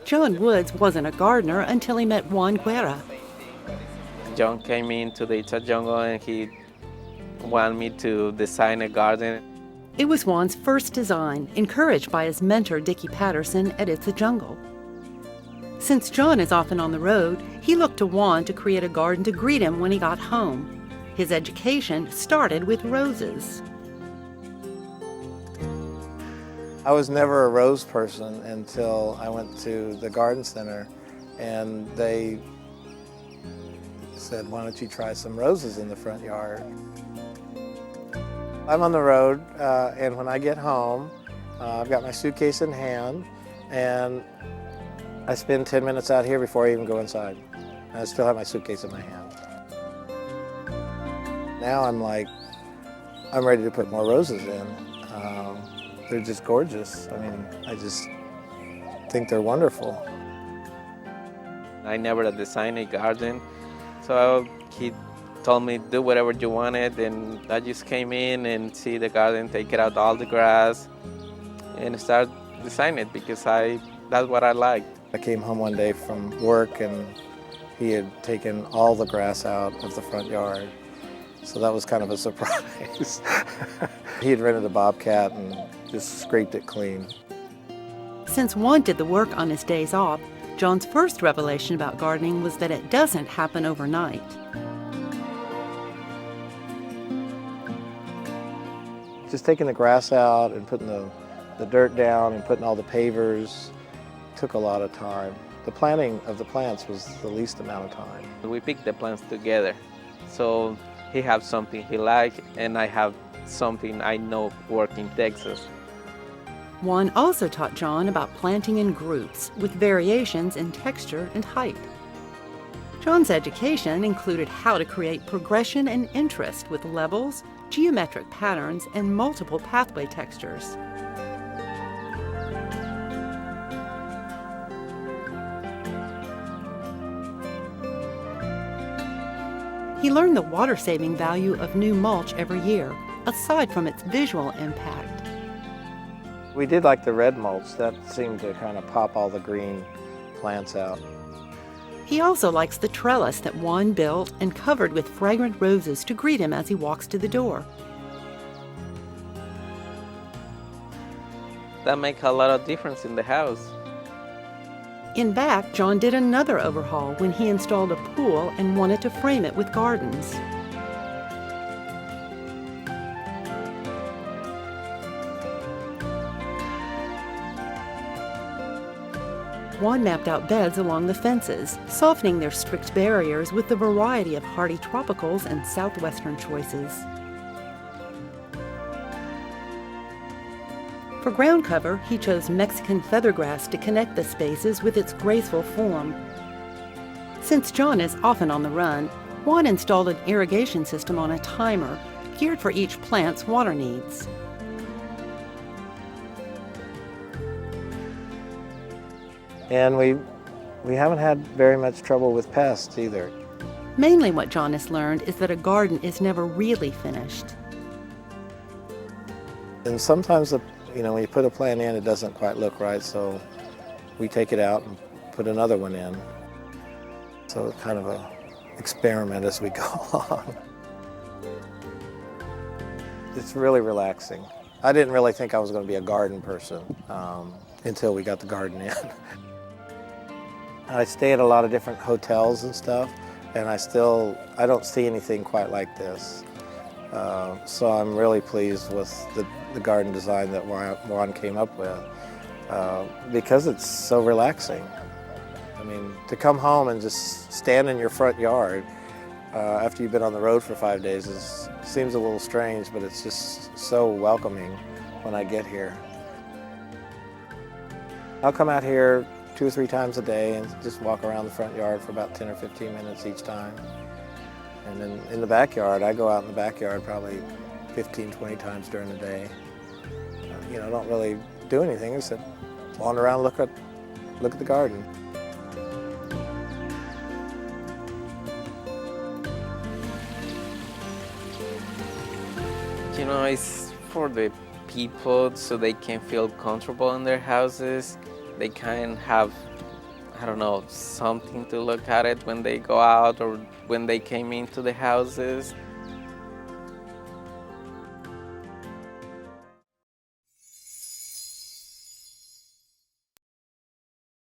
John Woods wasn't a gardener until he met Juan Guerra. John came into the Itza Jungle and he wanted me to design a garden. It was Juan's first design, encouraged by his mentor Dickie Patterson at It's a Jungle. Since John is often on the road, he looked to Juan to create a garden to greet him when he got home. His education started with roses. I was never a rose person until I went to the garden center and they said, why don't you try some roses in the front yard? I'm on the road and when I get home, I've got my suitcase in hand and I spend 10 minutes out here before I even go inside. And I still have my suitcase in my hand. Now I'm ready to put more roses in. They're just gorgeous. I mean, I just think they're wonderful. I never designed a garden, so he told me do whatever you wanted, and I just came in and see the garden, take out all the grass, and start designing it because that's what I liked. I came home one day from work and he had taken all the grass out of the front yard. So that was kind of a surprise. He had rented a bobcat and just scraped it clean. Since Juan did the work on his days off, John's first revelation about gardening was that it doesn't happen overnight. Just taking the grass out and putting the dirt down and putting all the pavers took a lot of time. The planting of the plants was the least amount of time. We picked the plants together, so he has something he likes and I have something I know work in Texas. Juan also taught John about planting in groups with variations in texture and height. John's education included how to create progression and interest with levels, geometric patterns, and multiple pathway textures. He learned the water-saving value of new mulch every year, aside from its visual impact. We did like the red mulch. That seemed to kind of pop all the green plants out. He also likes the trellis that Juan built and covered with fragrant roses to greet him as he walks to the door. That makes a lot of difference in the house. In back, John did another overhaul when he installed a pool and wanted to frame it with gardens. Juan mapped out beds along the fences, softening their strict barriers with the variety of hardy tropicals and southwestern choices. For ground cover, he chose Mexican feathergrass to connect the spaces with its graceful form. Since John is often on the run, Juan installed an irrigation system on a timer, geared for each plant's water needs. And we haven't had very much trouble with pests either. Mainly what John has learned is that a garden is never really finished. And sometimes when you put a plant in, it doesn't quite look right, so we take it out and put another one in. So it's kind of an experiment as we go along. It's really relaxing. I didn't really think I was going to be a garden person until we got the garden in. I stay at a lot of different hotels and stuff, and I don't see anything quite like this. So I'm really pleased with the garden design that Juan came up with because it's so relaxing. I mean, to come home and just stand in your front yard after you've been on the road for 5 days seems a little strange, but it's just so welcoming when I get here. I'll come out here 2 or 3 times a day and just walk around the front yard for about 10 or 15 minutes each time. And then in the backyard, I go out in the backyard probably 15, 20 times during the day. I don't really do anything except wander around, look at the garden. It's for the people so they can feel comfortable in their houses. They can have I don't know, something to look at it when they go out or when they came into the houses.